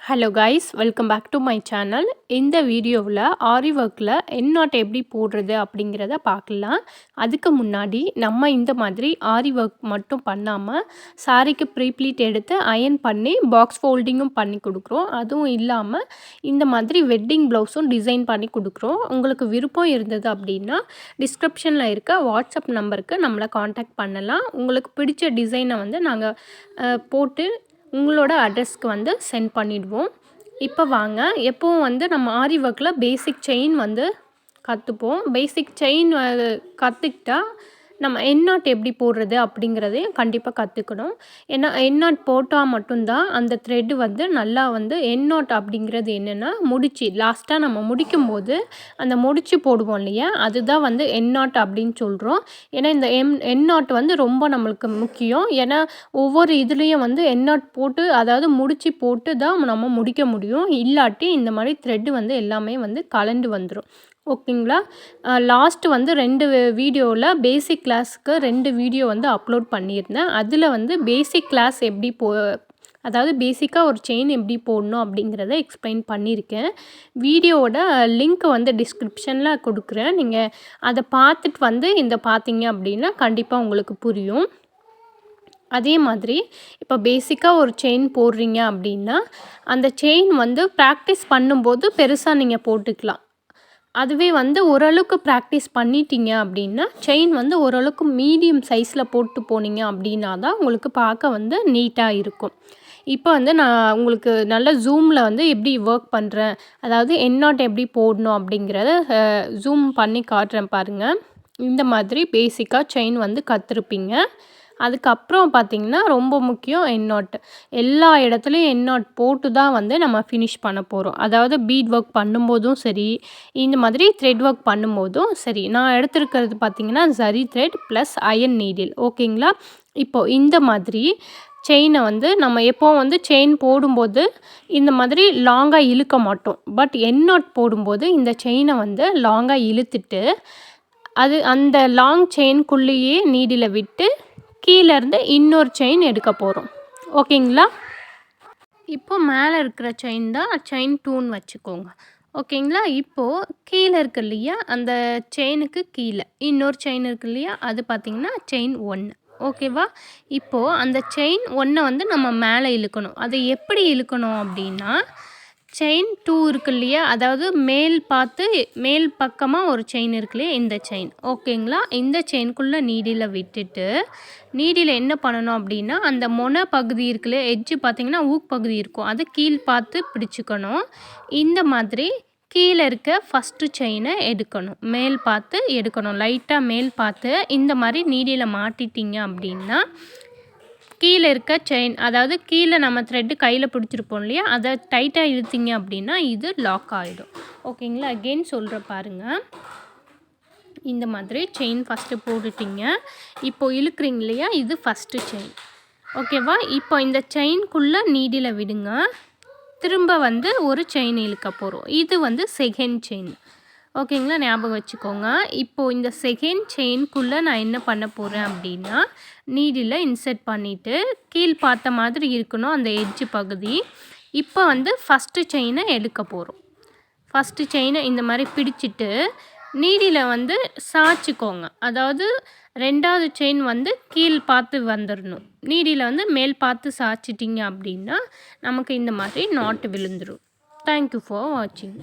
Hello guys, welcome back to my channel. இந்த வீடியோவில் ஆரி ஒர்க்கில் எண்ட் நாட் எப்படி போடுறது அப்படிங்கிறத பார்க்கலாம். அதுக்கு முன்னாடி நம்ம இந்த மாதிரி ஆரி ஒர்க் மட்டும் பண்ணாமல் சாரிக்கு ப்ரீப்ளீட் எடுத்து அயன் பண்ணி பாக்ஸ் ஃபோல்டிங்கும் பண்ணி கொடுக்குறோம். அதுவும் இல்லாமல் இந்த மாதிரி வெட்டிங் ப்ளவுஸும் டிசைன் பண்ணி கொடுக்குறோம். உங்களுக்கு விருப்பம் இருந்தது அப்படின்னா டிஸ்கிரிப்ஷனில் இருக்க வாட்ஸ்அப் நம்பருக்கு நம்மளை காண்டாக்ட் பண்ணலாம். உங்களுக்கு பிடிச்ச டிசைனை வந்து நாங்கள் போட்டு உங்களோட அட்ரஸ்க்கு வந்து சென்ட் பண்ணிடுவோம். இப்போ வாங்க, எப்போவும் வந்து நம்ம ஆரி ஒர்க்கில் பேசிக் செயின் வந்து கற்றுப்போம். பேசிக் செயின் கற்றுக்கிட்டா நம்ம எண்ட் நாட் எப்படி போடுறது அப்படிங்கிறதையும் கண்டிப்பாக கற்றுக்கணும். ஏன்னா எண்ட் நாட் போட்டால் மட்டும்தான் அந்த த்ரெட்டு வந்து நல்லா வந்து எண்ட் நாட் அப்படிங்கிறது என்னென்னா முடிச்சு லாஸ்ட்டாக நம்ம முடிக்கும்போது அந்த முடிச்சு போடுவோம் இல்லையா, அதுதான் வந்து எண்ட் நாட் அப்படின்னு சொல்கிறோம். ஏன்னா இந்த எண்ட் நாட் வந்து ரொம்ப நம்மளுக்கு முக்கியம். ஏன்னா ஒவ்வொரு இதுலேயும் வந்து எண்ட் நாட் போட்டு, அதாவது முடிச்சு போட்டு தான் நம்ம முடிக்க முடியும். இல்லாட்டி இந்த மாதிரி த்ரெட்டு வந்து எல்லாமே வந்து கலண்டு வந்துடும். ஓகேங்களா. லாஸ்ட்டு வந்து 2 வீடியோவில் பேசிக் கிளாஸுக்கு 2 வீடியோ வந்து அப்லோட் பண்ணியிருந்தேன். அதில் வந்து பேசிக் கிளாஸ் எப்படி அதாவது பேசிக்காக ஒரு செயின் எப்படி போடணும் அப்படிங்கிறத எக்ஸ்பிளைன் பண்ணியிருக்கேன். வீடியோவோட லிங்க் வந்து டிஸ்கிரிப்ஷனில் கொடுக்குறேன். நீங்கள் அதை பார்த்துட்டு வந்து பார்த்தீங்க அப்படின்னா கண்டிப்பாக உங்களுக்கு புரியும். அதே மாதிரி இப்போ பேசிக்காக ஒரு செயின் போடுறீங்க அப்படின்னா அந்த செயின் வந்து ப்ராக்டிஸ் பண்ணும்போது பெருசாக நீங்கள் போட்டுக்கலாம். அதுவே வந்து ஓரளவுக்கு ப்ராக்டிஸ் பண்ணிட்டீங்க அப்படின்னா செயின் வந்து ஓரளவுக்கு மீடியம் சைஸில் போட்டு போனீங்க அப்படின்னா தான் உங்களுக்கு பார்க்க வந்து நீட்டாக இருக்கும். இப்போ வந்து நான் உங்களுக்கு நல்ல ஜூமில் வந்து எப்படி ஒர்க் பண்ணுறேன், அதாவது எண்ட் நாட் எப்படி போடணும் அப்படிங்கிறத ஜூம் பண்ணி காட்டுறேன் பாருங்கள். இந்த மாதிரி பேசிக்காக செயின் வந்து கற்றுருப்பீங்க. அதுக்கப்புறம் பார்த்திங்கன்னா ரொம்ப முக்கியம் எண்ட் நாட். எல்லா இடத்துலையும் எண்ட் நாட் போட்டு தான் வந்து நம்ம ஃபினிஷ் பண்ண போகிறோம். அதாவது பீட் ஒர்க் பண்ணும்போதும் சரி, இந்த மாதிரி த்ரெட் ஒர்க் பண்ணும்போதும் சரி. நான் எடுத்துருக்கிறது பார்த்திங்கன்னா zari thread plus iron needle. ஓகேங்களா. இப்போது இந்த மாதிரி செயினை வந்து நம்ம எப்போவும் வந்து செயின் போடும்போது இந்த மாதிரி லாங்காக இழுக்க மாட்டோம். பட் எண்ட் நாட் போடும்போது இந்த செயினை வந்து லாங்காக இழுத்துட்டு அந்த லாங் செயின்குள்ளேயே நீடில் விட்டு கீழேருந்து இன்னொரு செயின் எடுக்க போகிறோம். ஓகேங்களா. இப்போ மேலே இருக்கிற செயின் தான் செயின் 2ன்னு வச்சுக்கோங்க. ஓகேங்களா. இப்போது கீழே இருக்கு இல்லையா, அந்த செயினுக்கு கீழே இன்னொரு செயின் இருக்கு இல்லையா, அது பார்த்திங்கன்னா செயின் 1. ஓகேவா. இப்போது அந்த செயின் 1 வந்து நம்ம மேலே இழுக்கணும். அதை எப்படி இழுக்கணும் அப்படின்னா, செயின் 2 இருக்கு இல்லையா, அதாவது மேல் பக்கமாக ஒரு செயின் இருக்கு இல்லையா, இந்த செயின். ஓகேங்களா. இந்த செயின்குள்ளே நீடில் விட்டுட்டு நீடில் என்ன பண்ணணும் அப்படின்னா, அந்த மொனை பகுதி இருக்கு இல்லையா, எட்ஜு பார்த்திங்கன்னா ஊக் பகுதி இருக்கும், அது கீழ் பார்த்து பிடிச்சிக்கணும். இந்த மாதிரி கீழே இருக்க ஃபஸ்ட்டு செயினை எடுக்கணும், மேல் பார்த்து எடுக்கணும், லைட்டாக மேல் பார்த்து. இந்த மாதிரி நீடில் மாட்டிட்டீங்க அப்படின்னா கீழே இருக்க செயின், அதாவது கீழே நம்ம த்ரெட்டு கையில் பிடிச்சிருப்போம் இல்லையா, அதை டைட்டாக இழுத்தீங்க அப்படின்னா இது லாக் ஆகிடும். ஓகேங்களா. அகெயின் சொல்கிற பாருங்கள். இந்த மாதிரி செயின் ஃபஸ்ட்டு போட்டுட்டிங்க. இப்போது இழுக்கிறீங்க இல்லையா, இது ஃபஸ்ட்டு செயின். ஓகேவா. இப்போ இந்த செயின்குள்ளே நீடில் விடுங்க. திரும்ப வந்து ஒரு செயின் இழுக்க போகிறோம். இது வந்து செகண்ட் செயின். ஓகேங்களா. ஞாபகம் வச்சுக்கோங்க. இப்போது இந்த செகண்ட் செயின்குள்ளே நான் என்ன பண்ண போகிறேன் அப்படின்னா, நீடில் இன்செர்ட் பண்ணிவிட்டு கீழ் பார்த்த மாதிரி இருக்கணும் அந்த எட்ஜு பகுதி. இப்போ வந்து ஃபஸ்ட்டு செயினை எடுக்க போகிறோம். ஃபஸ்ட்டு செயினை இந்த மாதிரி பிடிச்சிட்டு நீடில் வந்து சாய்ச்சிக்கோங்க. அதாவது 2வது செயின் வந்து கீழ் பார்த்து வந்துடணும். நீடில் வந்து மேல் பார்த்து சாய்ச்சிட்டிங்க அப்படின்னா நமக்கு இந்த மாதிரி நாட்டு விழுந்துடும். தேங்க்யூ ஃபார் வாட்சிங்.